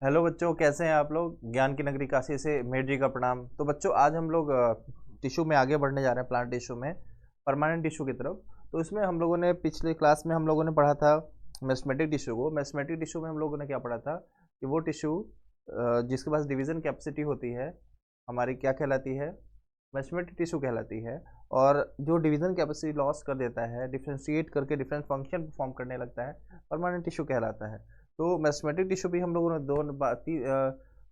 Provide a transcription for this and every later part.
Hello बच्चों, कैसे हैं आप लोग। ज्ञान की नगरी काशी से मेर जी का प्रणाम। तो बच्चों, आज हम लोग टिश्यू में आगे बढ़ने जा रहे हैं, प्लांट टिश्यू में परमानेंट टिश्यू की तरफ। तो इसमें हम लोगों ने पिछले क्लास में हम लोगों ने पढ़ा था मेस्मेटिक टिश्यू को। मेस्मेटिक टिश्यू में हम लोगों ने क्या पढ़ा था कि वो टिश्यू जिसके पास डिवीज़न कैपेसिटी होती है हमारी क्या कहलाती है, मेस्मेटिक टिश्यू कहलाती है। और जो डिवीज़न कैपेसिटी लॉस कर देता है, डिफ्रेंशिएट करके डिफरेंट फंक्शन परफॉर्म करने लगता है, परमानेंट टिश्यू कहलाता है। तो मैथमेटिक टिश्यू भी हम लोगों ने दो बाती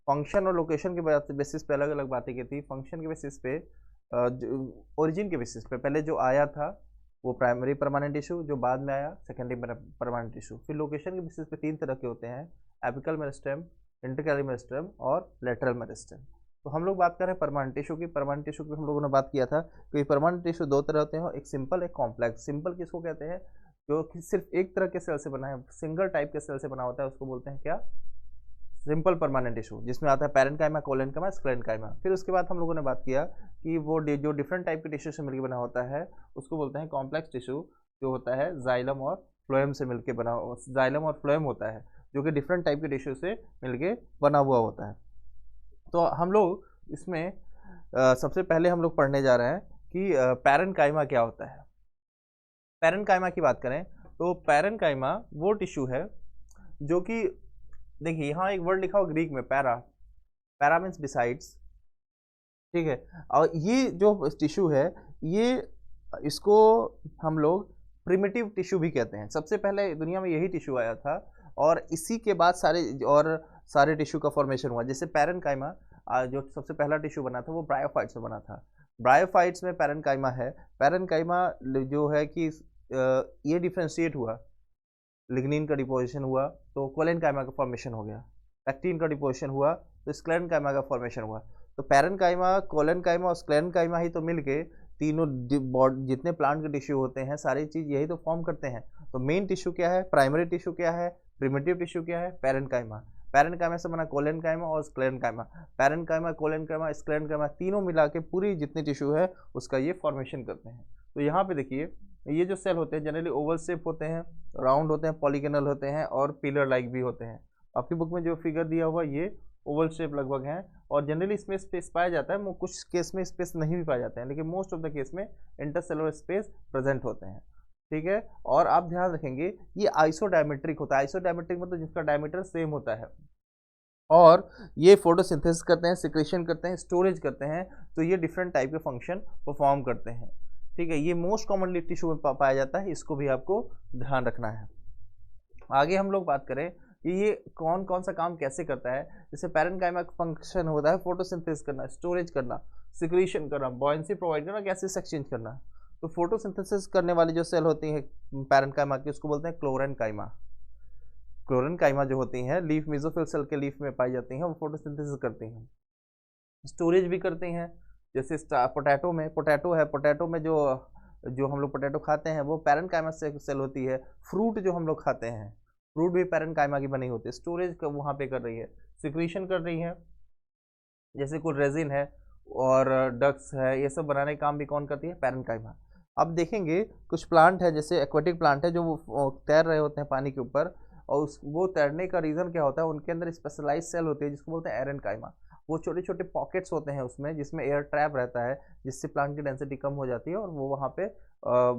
फंक्शन और लोकेशन के बेसिस पे अलग अलग बातें की थी। फंक्शन के बेसिस पे ओरिजिन के बेसिस पे पहले जो आया था वो प्राइमरी परमानेंट टिश्यू, जो बाद में आया सेकेंडरी परमानेंट टिश्यू। फिर लोकेशन के बेसिस पे तीन तरह के होते हैं, एपिकल मेरिस्टेम, इंटरकैली मेरिस्टेम और लेटरल मेरिस्टेम। तो हम लोग बात कर रहे हैं परमानेंट टिश्यू की। परमानेंट टिश्यू की हम लोगों ने बात किया था कि परमानेंट टिश्यू दो तरह होते हैं, एक सिंपल एक कॉम्प्लेक्स। सिंपल किसको कहते हैं, जो कि सिर्फ एक तरह के सेल से बना है, सिंगल टाइप के सेल से बना होता है, उसको बोलते हैं क्या, सिंपल परमानेंट टिश्यू, जिसमें आता है पैरेन्काइमा, कोलेनकाइमा, स्क्लेरेन्काइमा। फिर उसके बाद हम लोगों ने बात किया कि वो जो डिफरेंट टाइप के टिश्यू से मिलकर बना होता है उसको बोलते हैं कॉम्प्लेक्स टिश्यू, जो होता है जाइलम और फ्लोएम से मिलकर बना, जाइलम और फ्लोएम होता है, जो कि डिफरेंट टाइप के टिश्यू से मिलके बना हुआ होता है। तो हम लोग इसमें सबसे पहले हम लोग पढ़ने जा रहे हैं कि पैरेन्काइमा क्या होता है। पैरेन्काइमा की बात करें तो पैरेन्काइमा वो टिश्यू है जो कि, देखिए यहाँ एक वर्ड लिखा हुआ ग्रीक में, पैरा। पैरा मीन्स बिसाइड्स, ठीक है। और ये जो टिश्यू है, ये इसको हम लोग प्रिमिटिव टिश्यू भी कहते हैं। सबसे पहले दुनिया में यही टिश्यू आया था और इसी के बाद सारे टिश्यू का फॉर्मेशन हुआ। जैसे पैरेन्काइमा जो सबसे पहला टिश्यू बना था वो ब्रायोफाइट्स में बना था। ब्रायोफाइट्स में पैरेन्काइमा है। पैरेन्काइमा जो है कि ये डिफ्रेंशिएट हुआ, लिग्निन का डिपोजिशन हुआ तो कोलेनकाइमा का फॉर्मेशन हो गया, पैक्टिन का डिपोजिशन हुआ तो स्क्लेरेन्काइमा का फॉर्मेशन हुआ। तो पैरेन्काइमा, कोलेनकाइमा और स्क्लेरेन्काइमा ही तो मिलके तीनों जितने प्लांट के टिश्यू होते हैं, सारी चीज़ यही तो फॉर्म करते हैं। तो मेन टिश्यू क्या है, प्राइमरी टिश्यू क्या है, प्रिमिटिव टिश्यू क्या है, पैरेन्काइमा। पैरेन्काइमा से बना कोलेनकाइमा और स्क्लेरेन्काइमा। पैरेन्काइमा, कोलेनकाइमा, स्क्लेरेन्काइमा तीनों मिला के पूरी जितनी टिश्यू है उसका ये फॉर्मेशन करते हैं। तो यहाँ पे देखिए, ये जो सेल होते हैं जनरली ओवल शेप होते हैं, राउंड होते हैं, पॉलीगोनल होते हैं और पिलर लाइक भी होते हैं। आपकी बुक में जो फिगर दिया हुआ ये ओवल शेप लगभग है और जनरली इसमें स्पेस पाया जाता है। कुछ केस में स्पेस नहीं भी पाए जाते हैं, लेकिन मोस्ट ऑफ द केस में इंटरसेलुलर स्पेस प्रेजेंट होते हैं, ठीक है। और आप ध्यान रखेंगे ये आइसोडायमेट्रिक होता है। आइसोडायमेट्रिक मतलब जिसका डायमीटर सेम होता है। और ये फोटोसिंथेसिस करते हैं, सिक्रेशन करते हैं, स्टोरेज करते हैं। तो ये डिफरेंट टाइप के फंक्शन परफॉर्म करते हैं, ठीक है। ये मोस्ट कॉमनली टिश्यू में पाया जाता है, इसको भी आपको ध्यान रखना है। आगे हम लोग बात करें कि ये कौन कौन सा काम कैसे करता है। जैसे पैरेन्काइमा का फंक्शन होता है फोटोसिंथेसिस करना, स्टोरेज करना, सिक्रीशन करना, बॉयंसी प्रोवाइड करना, गैसेस एक्सचेंज करना। तो फोटोसिंथेसिस करने वाली जो सेल होती है पैरेन्काइमा की, उसको बोलते हैं क्लोरेन्काइमा। क्लोरेन्काइमा जो होती हैं लीफ मेसोफिल सेल के लीफ में पाई जाती हैं, वो फोटोसिंथेसिस करती हैं, स्टोरेज भी करती हैं। जैसे पोटैटो में, पोटैटो है, पोटैटो में जो जो हम लोग पोटैटो खाते हैं वो पैरेन्काइमा से सेल होती है। फ्रूट जो हम लोग खाते हैं, फ्रूट भी पैरेन्काइमा की बनी होती है। स्टोरेज वहाँ पे कर रही है, सिक्रीशन कर रही है, जैसे कोई रेजिन है और डक्स है, ये सब बनाने का काम भी कौन करती है, पैरेन्काइमा। अब देखेंगे कुछ प्लांट है, जैसे एक्वेटिक प्लांट है जो वो तैर रहे होते हैं पानी के ऊपर, और वो तैरने का रीज़न क्या होता है, उनके अंदर स्पेशलाइज सेल होती है जिसको बोलते हैं एरेन्काइमा। वो छोटे छोटे पॉकेट्स होते हैं उसमें, जिसमें एयर ट्रैप रहता है, जिससे प्लांट की डेंसिटी कम हो जाती है और वो वहाँ पे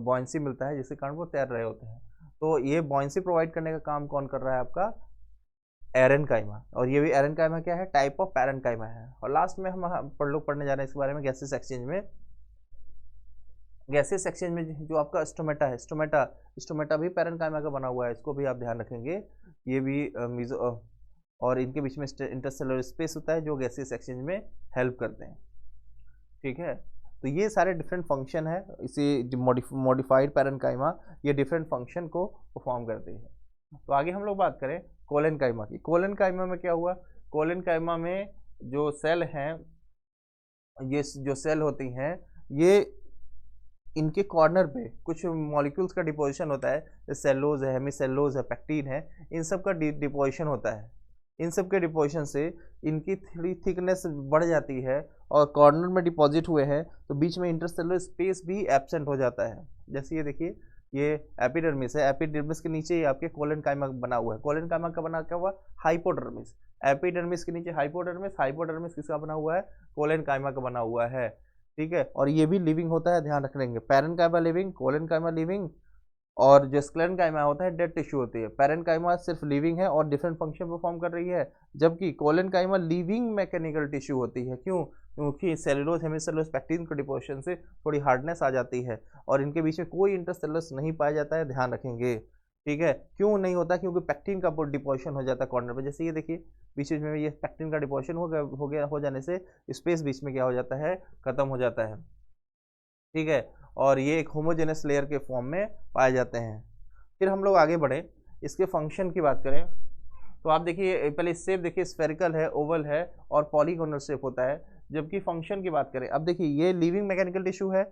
बॉयंसी मिलता है, जिसके कारण वो तैर रहे होते हैं। तो ये बॉयंसी प्रोवाइड करने का काम कौन कर रहा है, आपका एरेन्काइमा। और ये भी एरेन्काइमा क्या है, टाइप ऑफ पैरेन्काइमा है। और लास्ट में हम लोग पढ़ने जा रहे हैं इसके बारे में, गैसेस एक्सचेंज में। गैसेस एक्सचेंज में जो आपका स्टोमेटा है, स्टोमेटा भी पैरेन्काइमा का बना हुआ है, इसको भी आप ध्यान रखेंगे। ये भी और इनके बीच में इंटरसेलुलर स्पेस होता है जो गैसेस एक्सचेंज में हेल्प करते हैं, ठीक है। तो ये सारे डिफरेंट फंक्शन है, इसी मॉडिफाइड पैरेन्काइमा ये डिफरेंट फंक्शन को परफॉर्म करती है। तो आगे हम लोग बात करें कोलेनकाइमा की। कोलेनकाइमा में क्या हुआ, कोलेनकाइमा में जो सेल हैं, ये जो सेल होती हैं, ये इनके कॉर्नर पे कुछ मॉलिक्यूल्स का डिपोजिशन होता है, सेलोज है, हेमिसेलोज है, पैक्टिन है, इन सब का डिपोजिशन होता है। इन सब के डिपोजिशन से इनकी थिकनेस बढ़ जाती है और कॉर्नर में डिपॉजिट हुए हैं तो बीच में इंटरसेलुलर स्पेस भी एब्सेंट हो जाता है। जैसे ये देखिए, ये एपिडर्मिस है, एपिडर्मिस के नीचे ही आपके कोलेनकाइमा बना हुआ है। कोलेनकाइमा का बना क्या हुआ, हाइपोडर्मिस। एपिडर्मिस के नीचे हाइपोडर्मिस, हाइपोडर्मिस किसका बना हुआ है, कोलेनकाइमा का बना हुआ है, ठीक है। और ये भी लिविंग होता है, ध्यान रखेंगे, पैरेन्काइमा लिविंग, कोलेनकाइमा लिविंग, और जो स्क्लेरेन्काइमा होता है डेड टिश्यू होती है। पैरेन्काइमा सिर्फ लिविंग है और डिफरेंट फंक्शन परफॉर्म कर रही है, जबकि कोलेनकाइमा लिविंग मैकेनिकल टिश्यू होती है। क्यों? क्योंकि सेलुलोज हेमिसेलुलोज पैक्टिन के डिपोजिशन से थोड़ी हार्डनेस आ जाती है और इनके बीच में कोई इंटरसेलुलस नहीं पाया जाता है, ध्यान रखेंगे, ठीक है। क्यों नहीं होता? क्योंकि पैक्टिन का डिपोजिशन हो जाता है कॉर्नर पे। जैसे ये देखिए बीच में ये पैक्टिन का डिपोजिशन हो जाने से स्पेस बीच में क्या हो जाता है, खत्म हो जाता है, ठीक है। और ये एक होमोजेनस लेयर के फॉर्म में पाए जाते हैं। फिर हम लोग आगे बढ़े, इसके फंक्शन की बात करें तो आप देखिए पहले शेप देखिए, स्फेरिकल है, ओवल है और पॉलीगोनल शेप होता है। जबकि फंक्शन की बात करें, अब देखिए ये लिविंग मैकेनिकल टिश्यू है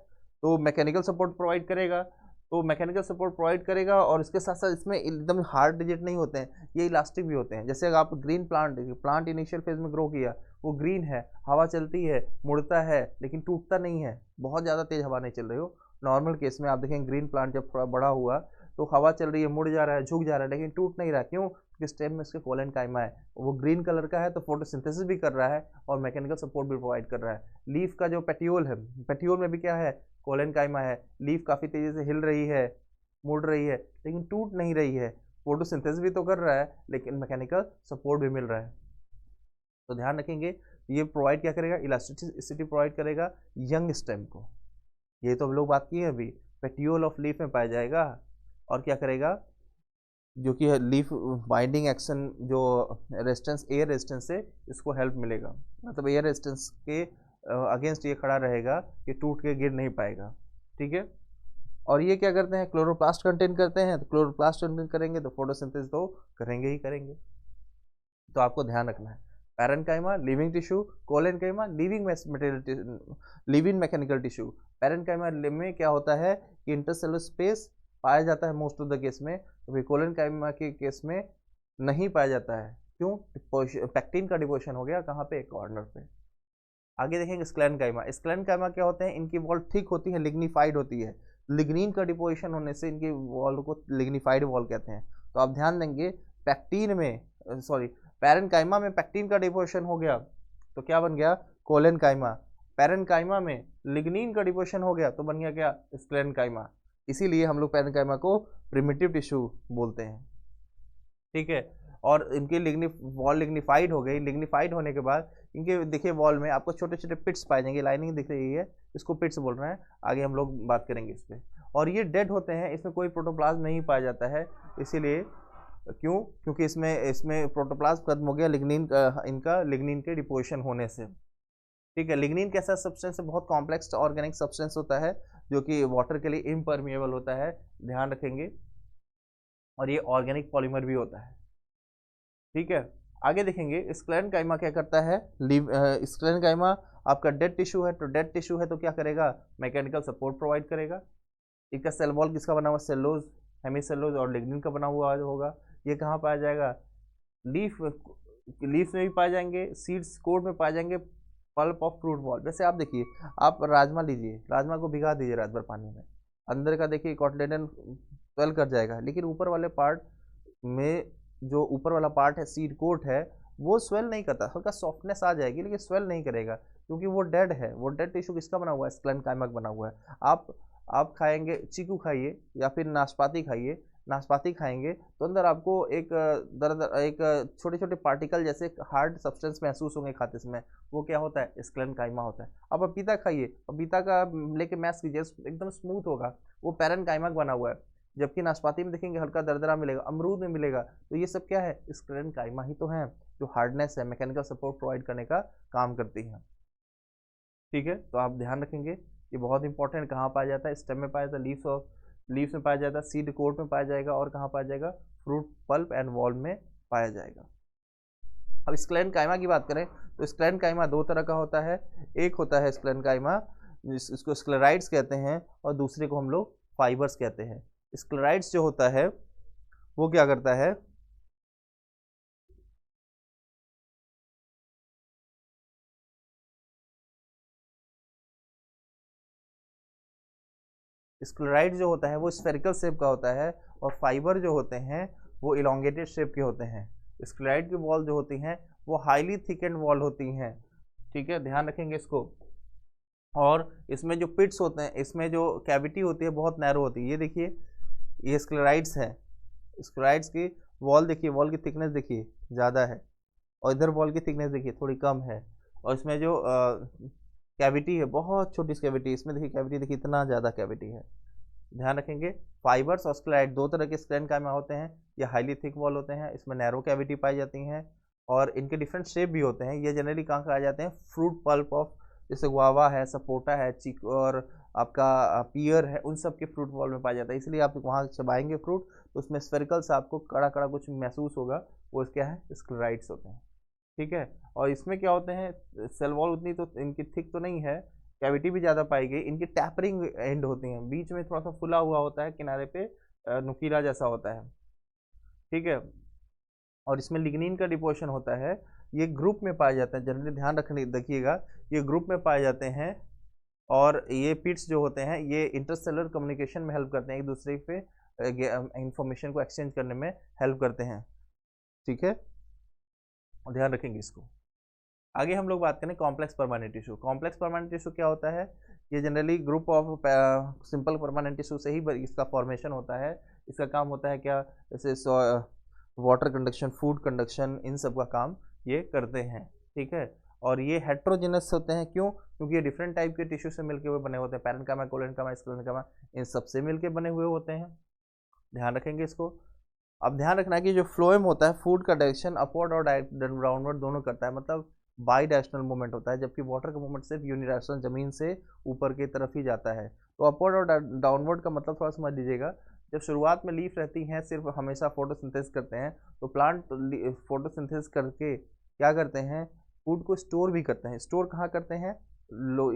तो मैकेनिकल सपोर्ट प्रोवाइड करेगा, तो मैकेनिकल सपोर्ट प्रोवाइड करेगा और इसके साथ साथ इसमें एकदम हार्ड डिजिट नहीं होते हैं, ये इलास्टिक भी होते हैं। जैसे अगर आप ग्रीन प्लांट देखिए, प्लांट इनिशियल फेज में ग्रो किया, वो ग्रीन है, हवा चलती है, मुड़ता है, लेकिन टूटता नहीं है, बहुत ज़्यादा तेज हवा नहीं चल रही हो। नॉर्मल केस में आप देखेंगे ग्रीन प्लांट जब थोड़ा बड़ा हुआ तो हवा चल रही है, मुड़ जा रहा है, झुक जा रहा है, लेकिन टूट नहीं रहा। क्यों? क्योंकि स्टेम में इसके कोलेनकाइमा है, वो ग्रीन कलर का है तो फोटोसिंथेसिस भी कर रहा है और मैकेनिकल सपोर्ट भी प्रोवाइड कर रहा है। लीफ का जो पेटियोल है, पेटियोल में भी क्या है, कोलेनकाइमा है। लीफ काफ़ी तेज़ी से हिल रही है, मुड़ रही है, लेकिन टूट नहीं रही है। फोटोसिंथेसिस भी तो कर रहा है लेकिन मैकेनिकल सपोर्ट भी मिल रहा है। तो ध्यान रखेंगे, ये प्रोवाइड क्या करेगा, इलास्टिसिटी प्रोवाइड करेगा यंग स्टेम को। ये तो हम लोग बात की है अभी, पेटियोल ऑफ लीफ में पाया जाएगा और क्या करेगा, जो कि है लीफ बाइंडिंग एक्शन, जो रेजिस्टेंस, एयर रेजिस्टेंस से इसको हेल्प मिलेगा, मतलब एयर रेजिस्टेंस के अगेंस्ट ये खड़ा रहेगा कि टूट के गिर नहीं पाएगा, ठीक है। और ये क्या करते हैं, क्लोरोप्लास्ट कंटेन करते हैं, तो क्लोरोप्लास्ट कंटेन करेंगे तो फोटोसिंथेसिस तो करेंगे ही करेंगे। तो आपको ध्यान रखना है, parenchyma living tissue, collenchyma living material, living mechanical tissue. Parenchyma में क्या होता है कि इंटरसेलुलर स्पेस पाया जाता है मोस्ट ऑफ द केस में, तो कोलेनकाइमा के केस में नहीं पाया जाता है। क्यों? पैक्टिन का डिपोजिशन हो गया कहाँ पे, कॉर्नर पे। आगे देखेंगे स्क्लेरेन्काइमा। स्क्लेरेन्काइमा क्या होते हैं, इनकी वॉल थिक होती है, लिग्निफाइड होती है, लिग्निन का डिपोजिशन होने से इनकी वॉल को लिग्निफाइड वॉल कहते हैं। तो आप ध्यान देंगे, पैक्टिन में सॉरी पैरेन्काइमा में पैक्टिन का डिपोजिशन हो गया तो क्या बन गया, कोलेनकाइमा। पैरेन्काइमा में लिग्निन का डिपोजिशन हो गया तो बन गया क्या, स्क्लेरेन्काइमा। इसीलिए हम लोग पैरेन्काइमा को प्रिमिटिव टिश्यू बोलते हैं, ठीक है। और इनकी वॉल लिग्निफाइड हो गई, लिग्निफाइड होने के बाद इनके देखिए वॉल में आपको छोटे छोटे पिट्स पाए जाएंगे, लाइनिंग दिख रही है, इसको पिट्स बोल रहे हैं, आगे हम लोग बात करेंगे इस पर। और ये डेड होते हैं, इसमें कोई प्रोटोप्लाज्म नहीं पाया जाता है, इसीलिए क्यों, क्योंकि इसमें प्रोटोप्लाज्म खत्म हो गया लिग्निन इनका लिग्निन के डिपोजिशन होने से, ठीक है। लिग्निन कैसा सब्सटेंस है, बहुत कॉम्प्लेक्स ऑर्गेनिक सब्सटेंस होता है जो कि वाटर के लिए इम्परमिएबल होता है, ध्यान रखेंगे। और ये ऑर्गेनिक पॉलीमर भी होता है, ठीक है। आगे देखेंगे स्क्लेरेन्काइमा क्या करता है, स्क्लेरेन्काइमा आपका डेड टिश्यू है, तो डेड टिश्यू है तो क्या करेगा, मैकेनिकल सपोर्ट प्रोवाइड करेगा। इसका सेल वॉल किसका बना हुआ, सेलुलोज हेमिसेलुलोज और लिग्निन का बना हुआ होगा। ये कहाँ पाया जाएगा, लीफ में भी पाए जाएंगे, सीड्स कोड में पाए जाएंगे, पल्प ऑफ फ्रूट बॉल। जैसे आप देखिए, आप राजमा लीजिए, राजमा को भिगा दीजिए रात भर पानी में, अंदर का देखिए कॉटलेडन स्वेल कर जाएगा, लेकिन ऊपर वाले पार्ट में जो ऊपर वाला पार्ट है, सीड कोट है, वो स्वेल नहीं करता, हल्का सॉफ्टनेस आ जाएगी लेकिन स्वेल नहीं करेगा, क्योंकि वो डेड है। वो डेड टिश्यू किसका बना हुआ है, स्क्लेरेन्काइमा बना हुआ है। आप खाएंगे, चीकू खाइए या फिर नाशपाती खाइए, नाशपाती खाएंगे तो अंदर आपको एक एक छोटे छोटे पार्टिकल जैसे हार्ड सब्सटेंस महसूस होंगे खाते समय, वो क्या होता है, स्क्लेरेन्काइमा होता है। अब पपीता खाइए, पपीता का लेके मैश कीजिए, एकदम स्मूथ होगा, वो पैरेन्काइमा बना हुआ है। जबकि नाशपाती में देखेंगे हल्का दरदरा मिलेगा, अमरूद में मिलेगा, तो ये सब क्या है, स्क्लेरेन्काइमा ही तो है, जो हार्डनेस है, मैकेनिकल सपोर्ट प्रोवाइड करने का काम करती है, ठीक है। तो आप ध्यान रखेंगे, ये बहुत इंपॉर्टेंट, कहाँ पाया जाता है, स्टेम में पाया जाता है, लीव्स में पाया जाता है, सीड कोट में पाया जाएगा, और कहाँ पाया जाएगा, फ्रूट पल्प एंड वॉल में पाया जाएगा। अब स्क्लेरेन्काइमा की बात करें तो स्क्लेरेन्काइमा दो तरह का होता है, एक होता है स्क्लेरेन्काइमा इसको स्क्लेराइड्स कहते हैं और दूसरे को हम लोग फाइबर्स कहते हैं। स्क्लेराइड्स जो होता है वो क्या करता है, स्क्लेराइड जो होता है वो स्फेरिकल शेप का होता है और फाइबर जो होते हैं वो इलोंगेटेड शेप के होते हैं। स्क्लेराइड की वॉल जो होती हैं वो हाईली थिकेंड वॉल होती हैं, ठीक है, ध्यान रखेंगे इसको। और इसमें जो पिट्स होते हैं, इसमें जो कैविटी होती है बहुत नैरो होती है। ये देखिए, ये स्क्लेराइड्स है, स्क्लेराइड्स की वॉल देखिए, वॉल की थिकनेस देखिए ज़्यादा है, और इधर वॉल की थिकनेस देखिए थोड़ी कम है। और इसमें जो कैविटी है बहुत छोटी कैविटी, इसमें देखिए कैविटी देखिए इतना ज़्यादा कैविटी है। ध्यान रखेंगे, फाइबर्स और स्क्लेराइड दो तरह के स्क्लेराइड कायमा होते हैं। ये हाईली थिक वॉल होते हैं, इसमें नैरो कैविटी पाई जाती हैं, और इनके डिफरेंट शेप भी होते हैं। ये जनरली कहाँ कहा जाते हैं, फ्रूट पल्प ऑफ, जैसे गुआवा है, सपोटा है, चीक और आपका पियर है, उन सब के फ्रूट बॉल में पाया जाता है। इसलिए आप वहाँ चबाएंगे फ्रूट तो उसमें स्फेरिकल से आपको कड़ा कड़ा कुछ महसूस होगा, वो क्या है, स्क्लेराइड्स होते हैं, ठीक है। और इसमें क्या होते हैं, सेल वॉल उतनी तो इनकी थिक तो नहीं है, कैविटी भी ज़्यादा पाई गई, इनकी टैपरिंग एंड होती हैं, बीच में थोड़ा सा फुला हुआ होता है, किनारे पे नुकीला जैसा होता है, ठीक है। और इसमें लिग्निन का डिपोजिशन होता है, ये ग्रुप में पाए जाते हैं जनरली, ध्यान रखने देखिएगा, ये ग्रुप में पाए जाते हैं। और ये पिट्स जो होते हैं ये इंटरसेलुलर कम्युनिकेशन में हेल्प करते हैं, एक दूसरे पे इंफॉर्मेशन को एक्सचेंज करने में हेल्प करते हैं, ठीक है, ध्यान रखेंगे इसको। आगे हम लोग बात करें complex permanent tissue. Complex permanent tissue क्या होता है, ये generally group of simple permanent tissue से ही इसका फॉर्मेशन होता है। इसका काम होता है क्या, जैसे वाटर कंडक्शन, फूड कंडक्शन, इन सब का काम ये करते हैं, ठीक है। और ये हेट्रोजेनस होते हैं, क्यों, क्योंकि ये डिफरेंट टाइप के टिश्यू से मिलके हुए बने होते हैं, पैरेन्काइमा, कोलेन्काइमा, स्क्लेरेन्काइमा, इन सब से मिलके बने हुए होते हैं, ध्यान रखेंगे इसको। अब ध्यान रखना है कि जो फ्लोएम होता है, फूड का डायरेक्शन अपवर्ड और डाउनवर्ड दोनों करता है, मतलब बाई डायरेक्शनल मूवमेंट होता है, जबकि वाटर का मूवमेंट सिर्फ यूनिडायरेक्शनल, जमीन से ऊपर की तरफ ही जाता है। तो अपवर्ड और डाउनवर्ड का मतलब थोड़ा समझ लीजिएगा। जब शुरुआत में लीफ रहती हैं, सिर्फ हमेशा फोटोसिंथेसिस करते हैं, तो प्लांट फोटोसिंथेसिस करके क्या करते हैं, फूड को स्टोर भी करते हैं। स्टोर कहाँ करते हैं,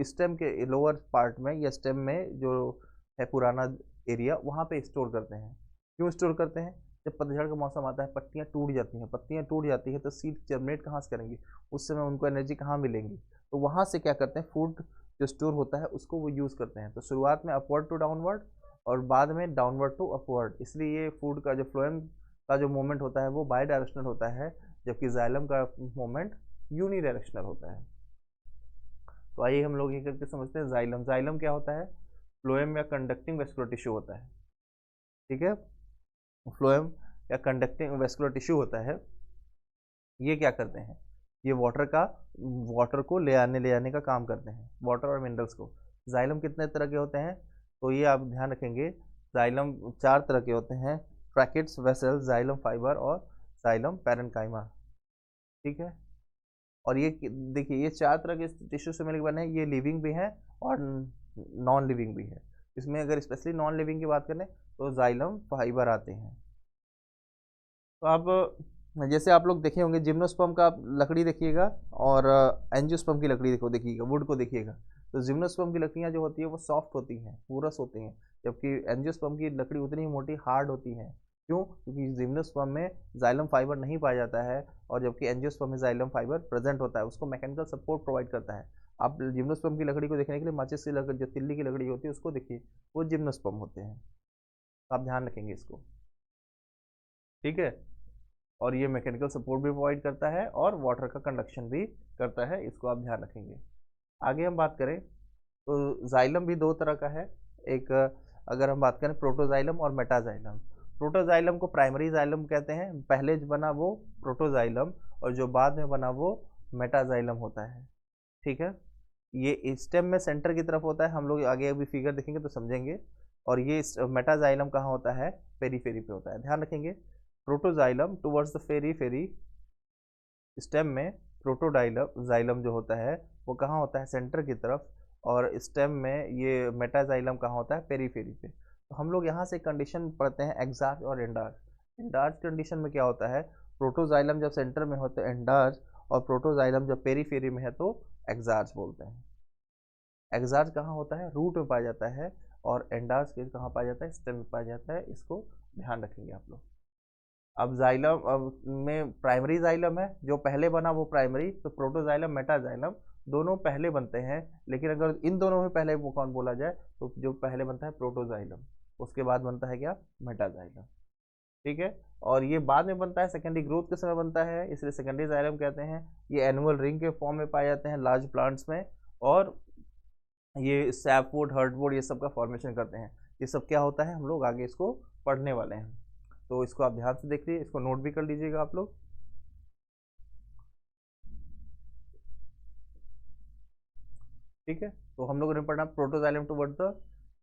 स्टेम के लोअर पार्ट में, या स्टेम में जो है पुराना एरिया, वहाँ पे स्टोर करते हैं। क्यों स्टोर करते हैं, जब पतझड़ का मौसम आता है, पत्तियां टूट जाती हैं, पत्तियां टूट जाती है तो सीड जर्मिनेट कहाँ से करेंगी, उस समय उनको एनर्जी कहाँ मिलेंगी, तो वहाँ से क्या करते हैं, फूड जो स्टोर होता है उसको वो यूज़ करते हैं। तो शुरुआत में अपवर्ड टू डाउनवर्ड और बाद में डाउनवर्ड टू अपवर्ड, इसलिए ये फूड का जो फ्लोएम का जो मूवमेंट होता है वो बाई डायरेक्शनल होता है, जबकि जाइलम का मूवमेंट यूनी डायरेक्शनल होता है। तो आइए हम लोग ये करके समझते हैं जाइलम। जाइलम क्या होता है, फ्लोएम या कंडक्टिंग वेस्कुलर टिश्यू होता है, ठीक है, फ्लोएम या कंडक्टिंग वेस्कुलर टिश्यू होता है। ये क्या करते हैं, ये वाटर को ले आने का काम करते हैं, वाटर और मिनरल्स को। जाइलम कितने तरह के होते हैं, तो ये आप ध्यान रखेंगे, जाइलम 4 तरह के होते हैं, ब्रैकेट्स, वेसल, जाइलम फाइबर और जाइलम पैरेन्काइमा, ठीक है। और ये देखिए, ये 4 तरह के टिश्यू से मिलकर बने हैं, ये लिविंग भी हैं और नॉन लिविंग भी है। इसमें अगर स्पेशली नॉन लिविंग की बात करें तो जाइलम फाइबर आते हैं। तो आप जैसे आप लोग देखे होंगे, जिम्नोस्पर्म का लकड़ी देखिएगा और एंजियोस्पर्म की लकड़ी देखिएगा, वुड को देखिएगा, तो जिम्नोस्पर्म की लकड़ियाँ जो होती है वो सॉफ्ट होती हैं, पूरस होती हैं, जबकि एंजियोस्पर्म की लकड़ी उतनी ही मोटी हार्ड होती है। क्यों, क्योंकि जिम्नोस्पर्म में जाइलम फाइबर नहीं पाया जाता है, और जबकि एंजियोस्पर्म में जाइलम फाइबर प्रेजेंट होता है, उसको मैकेनिकल सपोर्ट प्रोवाइड करता है। आप जिम्नोस्पर्म की लकड़ी को देखने के लिए माचिस की लकड़ी, जो तिल्ली की लकड़ी होती है उसको देखिए, वो जिम्नोस्पर्म होते हैं, आप ध्यान रखेंगे इसको, ठीक है। और ये मैकेनिकल सपोर्ट भी प्रोवाइड करता है और वाटर का कंडक्शन भी करता है, इसको आप ध्यान रखेंगे। आगे हम बात करें तो जाइलम भी 2 तरह का है। एक, अगर हम बात करें प्रोटोजाइलम और मेटाजाइलम। प्रोटोजाइलम को प्राइमरी जाइलम कहते हैं, पहले जो बना वो प्रोटोजाइलम, और जो बाद में बना वो मेटाजाइलम होता है, ठीक है। ये स्टेम में सेंटर की तरफ होता है, हम लोग आगे अभी फिगर देखेंगे तो समझेंगे। और ये मेटाजाइलम कहाँ होता है, पेरीफेरी पे होता है, ध्यान रखेंगे। Protoxylem towards the periphery, stem में प्रोटोडाइलम जाइलम जो होता है वो कहाँ होता है, सेंटर की तरफ, और स्टेम में ये मेटाजाइलम कहाँ होता है, पेरीफेरी पे। तो हम लोग यहाँ से कंडीशन पढ़ते हैं एक्सार्च और एंडार्च। एंडार्च कंडीशन में क्या होता है, प्रोटोजाइलम जब सेंटर में हो तो एंडार्च, और प्रोटोजाइलम जब पेरीफेरी में है तो एक्सार्च बोलते हैं। एक्सार्च कहाँ होता है, रूट में पाया जाता है, और एंडार्च कहाँ पाया जाता है, स्टेम में पाया जाता है, इसको ध्यान रखेंगे आप लोग। अब जाइलम अब में प्राइमरी जाइलम है, जो पहले बना वो प्राइमरी, तो प्रोटोजाइलम मेटाजाइलम दोनों पहले बनते हैं। लेकिन अगर इन दोनों में पहले वो कौन बोला जाए, तो जो पहले बनता है प्रोटोजाइलम, उसके बाद बनता है क्या, मेटाजाइलम। ठीक है। और ये बाद में बनता है, सेकेंडरी ग्रोथ के समय बनता है, इसलिए सेकेंडरी जाइलम कहते हैं। ये एनुअल रिंग के फॉर्म में पाए जाते हैं लार्ज प्लांट्स में, और ये सैपवुड, हर्टवुड, ये सब का फॉर्मेशन करते हैं। ये सब क्या होता है हम लोग आगे इसको पढ़ने वाले हैं, तो इसको आप ध्यान से देखिए, इसको नोट भी कर लीजिएगा आप लोग। ठीक है, तो हम लोगों ने पढ़ा protoxylem toward the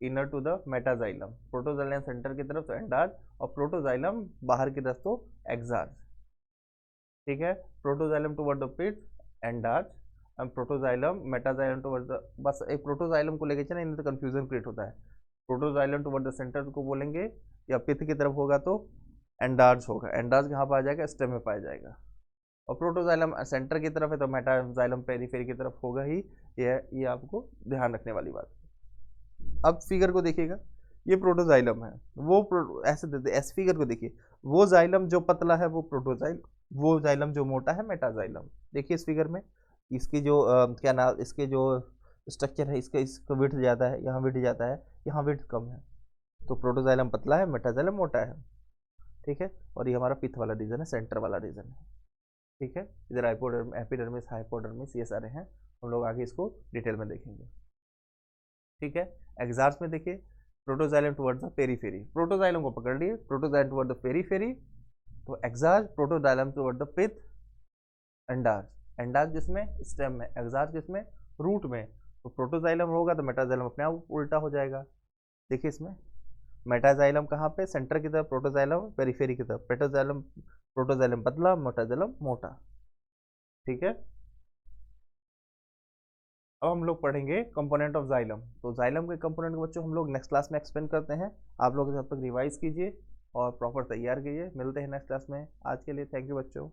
inner to the metaxylem, protoxylem centre की तरफ तो एंडार्च, और प्रोटोजाइलम बाहर की तरफ तो एक्सार्च। ठीक है, protoxylem toward the pith endarch, and protoxylem metaxylem toward the, बस एक प्रोटोजाइलम को लेके चले, नहीं तो कंफ्यूजन क्रिएट होता है। प्रोटोजाइलम टुवर्ड द सेंटर को बोलेंगे, या पिथ की तरफ होगा तो एंडार्च होगा। एंडार्च कहाँ पाया जाएगा, स्टेम में पाया जाएगा। और प्रोटोजाइलम सेंटर की तरफ है तो मेटाजाइलम पेरीफेरी की तरफ होगा ही। ये आपको ध्यान रखने वाली बात है। अब फिगर को देखिएगा, ये प्रोटोजाइलम है, ऐसे देते, ऐसे फिगर को देखिए, वो जाइलम जो पतला है वो प्रोटोजाइलम, वो जाइलम जो मोटा है मेटाजाइलम। देखिए इस फिगर में, इसकी जो क्या नाम, इसके जो स्ट्रक्चर है, इसका विड्थ ज़्यादा है, यहाँ विड्थ ज़्यादा है, यहाँ विड्थ कम है, तो प्रोटोजाइलम पतला है, मेटाजाइलम मोटा है। ठीक है, और ये हमारा पिथ वाला रीजन है, सेंटर वाला रीजन है। ठीक है, इधर एपिडर्मिस, हाइपोडर्मिस, ये सारे हैं, हम लोग आगे इसको डिटेल में देखेंगे। ठीक है, एग्जार्स में देखिए, protoxylem toward the periphery, protoxylem को पकड़ लिए, प्रोटोजाइलम टुवर्ड द पेरीफेरी, तो exarch, protoxylem toward the pith, endarch, endarch जिसमें स्टेम में, एक्सार्च जिसमें रूट में, तो प्रोटोजाइलम होगा तो मेटाजाइलम अपने आप उल्टा हो जाएगा। देखिए इसमें मेटाजाइलम कहाँ पे, सेंटर की तरफ, प्रोटोजाइलम पेरीफेरी की तरफ, पेटोजाइलम, प्रोटोजाइलम पतला, मेटाजाइलम मोटा। ठीक है, अब हम लोग पढ़ेंगे कंपोनेंट ऑफ जाइलम। तो जाइलम के कंपोनेंट को बच्चों हम लोग नेक्स्ट क्लास में एक्सप्लेन करते हैं। आप लोग जब तक रिवाइज कीजिए और प्रॉपर तैयार कीजिए, मिलते हैं नेक्स्ट क्लास में। आज के लिए थैंक यू बच्चों।